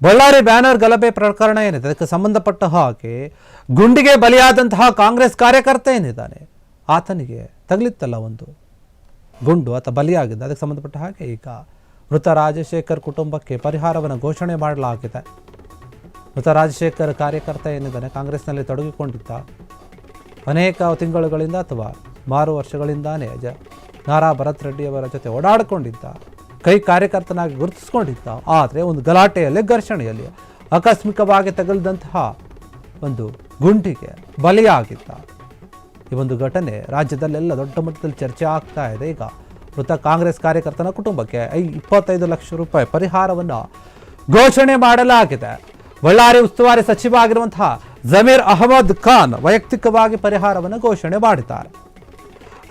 Ballari banner ಗಲಭೆ ಪ್ರಕರಣ ಏನಿದೆ ಅದಕ್ಕೆ ಸಂಬಂಧಪಟ್ಟ ಹಾಗೆ ಗುಂಡಿಗೆ ಬಲಿಯಾದಂತಹ ಕಾಂಗ್ರೆಸ್ ಕಾರ್ಯಕರ್ತ ಏನಿದ್ದಾನೆ ಆತನಿಗೆ ತಗಲಿತ್ತಲ್ಲ ಒಂದು ಗುಂಡು ಆತ ಬಲಿಯಾಗಿದ್ದ. ಅದಕ್ಕೆ ಸಂಬಂಧಪಟ್ಟ ಹಾಗೆ ಈಗ ಮೃತ ರಾಜಶೇಖರ್ ಕುಟುಂಬಕ್ಕೆ ಪರಿಹಾರವನ್ನು ಘೋಷಣೆ ಮಾಡಲಾಗಿದೆ. ಮೃತ ರಾಜಶೇಖರ್ ಕಾರ್ಯಕರ್ತ ಏನಿದ್ದಾನೆ ಕಾಂಗ್ರೆಸ್ನಲ್ಲಿ ತೊಡಗಿಕೊಂಡಿದ್ದ. ಅನೇಕ ತಿಂಗಳುಗಳಿಂದ ಅಥವಾ 6 ವರ್ಷಗಳಿಂದಾನೇ ನಾರಾ ಭರತ್ ರೆಡ್ಡಿ ಅವರ ಜೊತೆ ಓಡಾಡಿಕೊಂಡಿದ್ದ, ಕೈ ಕಾರ್ಯಕರ್ತನಾಗಿ ಗುರುತಿಸ್ಕೊಂಡಿದ್ದ. ಆದರೆ ಒಂದು ಗಲಾಟೆಯಲ್ಲಿ ಘರ್ಷಣೆಯಲ್ಲಿ ಆಕಸ್ಮಿಕವಾಗಿ ತಗುಲಿದಂತಹ ಒಂದು ಗುಂಡಿಗೆ ಬಲಿಯಾಗಿದ್ದ. ಈ ಒಂದು ಘಟನೆ ರಾಜ್ಯದಲ್ಲೆಲ್ಲ ದೊಡ್ಡ ಮಟ್ಟದಲ್ಲಿ ಚರ್ಚೆ ಆಗ್ತಾ ಇದೆ. ಈಗ ಮೃತ ಕಾಂಗ್ರೆಸ್ ಕಾರ್ಯಕರ್ತನ ಕುಟುಂಬಕ್ಕೆ 25 ಲಕ್ಷ ರೂಪಾಯಿ ಪರಿಹಾರವನ್ನು ಘೋಷಣೆ ಮಾಡಲಾಗಿದೆ. ಬಳ್ಳಾರಿ ಉಸ್ತುವಾರಿ ಸಚಿವ ಆಗಿರುವಂತಹ ಜಮೀರ್ ಅಹಮದ್ ಖಾನ್ ವೈಯಕ್ತಿಕವಾಗಿ ಪರಿಹಾರವನ್ನು ಘೋಷಣೆ ಮಾಡಿದ್ದಾರೆ.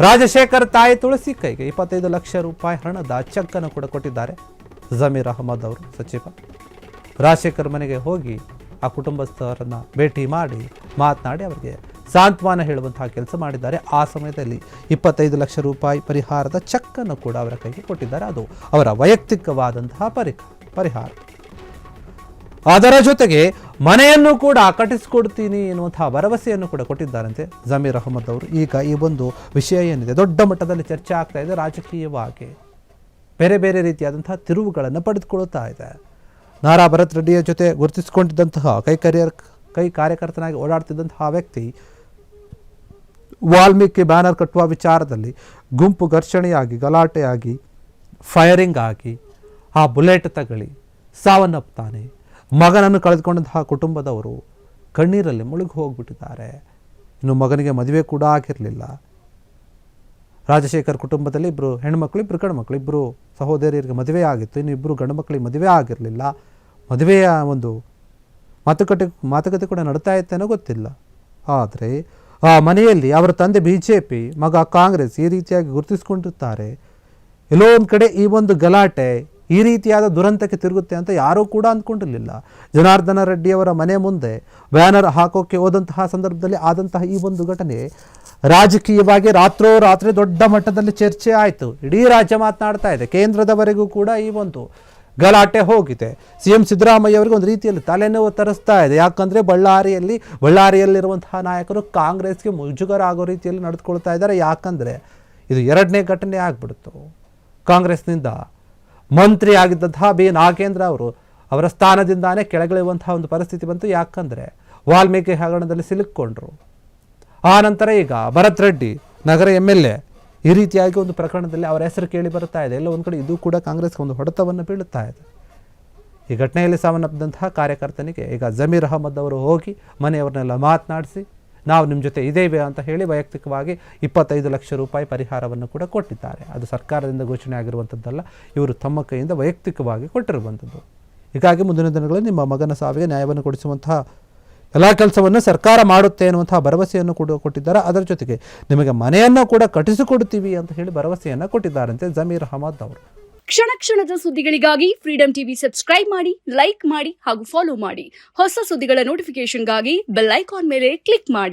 ರಾಜಶೇಖರ್ ತಾಯಿ ತುಳಸಿ ಕೈಗೆ 25 ಲಕ್ಷ ರೂಪಾಯಿ ಹಣದ ಚೆಕ್ ಅನ್ನು ಕೂಡ ಕೊಟ್ಟಿದ್ದಾರೆ. ಜಮೀರ್ ಅಹಮದ್ ಅವರು ಸಚಿವ ರಾಜಶೇಖರ್ ಮನೆಗೆ ಹೋಗಿ ಆ ಕುಟುಂಬಸ್ಥರನ್ನ ಭೇಟಿ ಮಾಡಿ ಮಾತನಾಡಿ ಅವರಿಗೆ ಸಾಂತ್ವನ ಹೇಳುವಂತಹ ಕೆಲಸ ಮಾಡಿದ್ದಾರೆ. ಆ ಸಮಯದಲ್ಲಿ 25 ಲಕ್ಷ ರೂಪಾಯಿ ಪರಿಹಾರದ ಚೆಕ್ ಅನ್ನು ಕೂಡ ಅವರ ಕೈಗೆ ಕೊಟ್ಟಿದ್ದಾರೆ. ಅದು ಅವರ ವೈಯಕ್ತಿಕವಾದಂತಹ ಪರಿಹಾರ. ಅದರ ಜೊತೆಗೆ ಮನೆಯನ್ನು ಕೂಡ ಕಟ್ಟಿಸಿಕೊಡ್ತೀನಿ ಎನ್ನುವಂತಹ ಭರವಸೆಯನ್ನು ಕೂಡ ಕೊಟ್ಟಿದ್ದಾರಂತೆ ಜಮೀರ್ ಅಹಮದ್ ಅವರು. ಈಗ ಈ ಒಂದು ವಿಷಯ ಏನಿದೆ ದೊಡ್ಡ ಮಟ್ಟದಲ್ಲಿ ಚರ್ಚೆ ಆಗ್ತಾ ಇದೆ. ರಾಜಕೀಯವಾಗಿ ಬೇರೆ ಬೇರೆ ರೀತಿಯಾದಂತಹ ತಿರುವುಗಳನ್ನು ಪಡೆದುಕೊಳ್ಳುತ್ತಾ ಇದೆ. ನಾರಾ ಭರತ್ ರೆಡ್ಡಿಯ ಜೊತೆ ಗುರುತಿಸಿಕೊಂಡಿದ್ದಂತಹ ಕೈ ಕಾರ್ಯಕರ್ತನಾಗಿ ಓಡಾಡ್ತಿದ್ದಂತಹ ವ್ಯಕ್ತಿ ವಾಲ್ಮೀಕಿ ಬ್ಯಾನರ್ ಕಟ್ಟುವ ವಿಚಾರದಲ್ಲಿ ಗುಂಪು ಘರ್ಷಣೆಯಾಗಿ ಗಲಾಟೆಯಾಗಿ ಫೈರಿಂಗ್ ಆಗಿ ಆ ಬುಲೆಟ್ ತಗಲಿ ಸಾವನ್ನಪ್ತಾನೆ. ಮಗನನ್ನು ಕಳೆದುಕೊಂಡಂತಹ ಕುಟುಂಬದವರು ಕಣ್ಣೀರಲ್ಲಿ ಮುಳುಗಿ ಹೋಗ್ಬಿಟ್ಟಿದ್ದಾರೆ. ಇನ್ನು ಮಗನಿಗೆ ಮದುವೆ ಕೂಡ ಆಗಿರಲಿಲ್ಲ. ರಾಜಶೇಖರ್ ಕುಟುಂಬದಲ್ಲಿ 2 ಹೆಣ್ಮಕ್ಳು 2 ಗಂಡು ಮಕ್ಕಳು, 2 ಸಹೋದರಿಯರಿಗೆ ಮದುವೆ ಆಗಿತ್ತು. ಇನ್ನು 2 ಗಂಡು ಮಕ್ಕಳಿಗೆ ಮದುವೆ ಆಗಿರಲಿಲ್ಲ. ಮದುವೆಯ ಒಂದು ಮಾತುಕತೆ ಕೂಡ ನಡ್ತಾ ಇತ್ತೇನೋ ಗೊತ್ತಿಲ್ಲ. ಆದರೆ ಆ ಮನೆಯಲ್ಲಿ ಅವರ ತಂದೆ BJP, ಮಗ ಕಾಂಗ್ರೆಸ್ ಈ ರೀತಿಯಾಗಿ ಗುರುತಿಸಿಕೊಂಡಿರ್ತಾರೆ. ಎಲ್ಲೋ ಒಂದು ಕಡೆ ಈ ಒಂದು ಗಲಾಟೆ ಈ ರೀತಿಯಾದ ದುರಂತಕ್ಕೆ ತಿರುಗುತ್ತೆ ಅಂತ ಯಾರೂ ಕೂಡ ಅಂದ್ಕೊಂಡಿರಲಿಲ್ಲ. ಜನಾರ್ದನ ರೆಡ್ಡಿಯವರ ಮನೆ ಮುಂದೆ ಬ್ಯಾನರ್ ಹಾಕೋಕ್ಕೆ ಹೋದಂತಹ ಸಂದರ್ಭದಲ್ಲಿ ಆದಂತಹ ಈ ಒಂದು ಘಟನೆ ರಾಜಕೀಯವಾಗಿ ರಾತ್ರೋರಾತ್ರಿ ದೊಡ್ಡ ಮಟ್ಟದಲ್ಲಿ ಚರ್ಚೆ ಆಯಿತು. ಇಡೀ ರಾಜ್ಯ ಮಾತನಾಡ್ತಾ ಇದೆ. ಕೇಂದ್ರದವರೆಗೂ ಕೂಡ ಈ ಒಂದು ಗಲಾಟೆ ಹೋಗಿದೆ. CM ಸಿದ್ದರಾಮಯ್ಯ ಅವರಿಗೆ ಒಂದು ರೀತಿಯಲ್ಲಿ ತಲೆನೋವು ತರಿಸ್ತಾ ಇದೆ. ಯಾಕಂದರೆ ಬಳ್ಳಾರಿಯಲ್ಲಿರುವಂತಹ ನಾಯಕರು ಕಾಂಗ್ರೆಸ್ಗೆ ಮುಜುಗರ ಆಗೋ ರೀತಿಯಲ್ಲಿ ನಡೆದುಕೊಳ್ತಾ ಇದ್ದಾರೆ. ಯಾಕಂದರೆ ಇದು 2ನೇ ಘಟನೆ ಆಗ್ಬಿಡ್ತು. ಕಾಂಗ್ರೆಸ್ನಿಂದ ಮಂತ್ರಿ ಆಗಿದ್ದಂತಹ B ನಾಗೇಂದ್ರ ಅವರು ಅವರ ಸ್ಥಾನದಿಂದಾನೇ ಕೆಳಗಿಳುವಂತಹ ಒಂದು ಪರಿಸ್ಥಿತಿ ಬಂತು. ಯಾಕಂದರೆ ವಾಲ್ಮೀಕಿ ಹಗರಣದಲ್ಲಿ ಸಿಲುಕೊಂಡ್ರು. ಆ ನಂತರ ಈಗ ಭರತ್ ರೆಡ್ಡಿ ನಗರ MLA ಈ ರೀತಿಯಾಗಿ ಒಂದು ಪ್ರಕರಣದಲ್ಲಿ ಅವರ ಹೆಸರು ಕೇಳಿ ಬರ್ತಾ ಇದೆ. ಎಲ್ಲ ಒಂದು ಕಡೆ ಇದು ಕೂಡ ಕಾಂಗ್ರೆಸ್ಗೆ ಒಂದು ಹೊಡೆತವನ್ನು ಬೀಳುತ್ತಾ ಇದೆ. ಈ ಘಟನೆಯಲ್ಲಿ ಸಾವನ್ನಪ್ಪಿದಂತಹ ಕಾರ್ಯಕರ್ತನಿಗೆ ಈಗ ಜಮೀರ್ ಅಹಮದ್ ಅವರು ಹೋಗಿ ಮನೆಯವರನ್ನೆಲ್ಲ ಮಾತನಾಡಿಸಿ ನಾವು ನಿಮ್ಮ ಜೊತೆ ಇದ್ದೇವೆ ಅಂತ ಹೇಳಿ ವೈಯಕ್ತಿಕವಾಗಿ 25 ಲಕ್ಷ ರೂಪಾಯಿ ಪರಿಹಾರವನ್ನು ಕೂಡ ಕೊಟ್ಟಿದ್ದಾರೆ. ಅದು ಸರ್ಕಾರದಿಂದ ಘೋಷಣೆ ಆಗಿರುವಂಥದ್ದಲ್ಲ, ಇವರು ತಮ್ಮ ಕೈಯಿಂದ ವೈಯಕ್ತಿಕವಾಗಿ ಕೊಟ್ಟಿರುವಂಥದ್ದು. ಹೀಗಾಗಿ ಮುಂದಿನ ದಿನಗಳಲ್ಲಿ ನಿಮ್ಮ ಮಗನ ಸಾವಿಗೆ ನ್ಯಾಯವನ್ನು ಕೊಡಿಸುವಂತಹ ಎಲ್ಲ ಕೆಲಸವನ್ನು ಸರ್ಕಾರ ಮಾಡುತ್ತೆ ಅನ್ನುವಂತಹ ಭರವಸೆಯನ್ನು ಕೂಡ ಕೊಟ್ಟಿದ್ದಾರೆ. ಅದರ ಜೊತೆಗೆ ನಿಮಗೆ ಮನೆಯನ್ನು ಕೂಡ ಕಟ್ಟಿಸಿಕೊಡ್ತೀವಿ ಅಂತ ಹೇಳಿ ಭರವಸೆಯನ್ನು ಕೊಟ್ಟಿದ್ದಾರಂತೆ ಜಮೀರ್ ಅಹಮದ್ ಅವರು. ಕ್ಷಣ ಕ್ಷಣದ ಸುದ್ದಿಗಳಿಗಾಗಿ ಫ್ರೀಡಂ ಟಿವಿ ಸಬ್ಸ್ಕ್ರೈಬ್ ಮಾಡಿ, ಲೈಕ್ ಮಾಡಿ ಹಾಗೂ ಫಾಲೋ ಮಾಡಿ. ಹೊಸ ಸುದ್ದಿಗಳ ನೋಟಿಫಿಕೇಶನ್ಗಾಗಿ ಬೆಲ್ ಐಕಾನ್ ಮೇಲೆ ಕ್ಲಿಕ್ ಮಾಡಿ.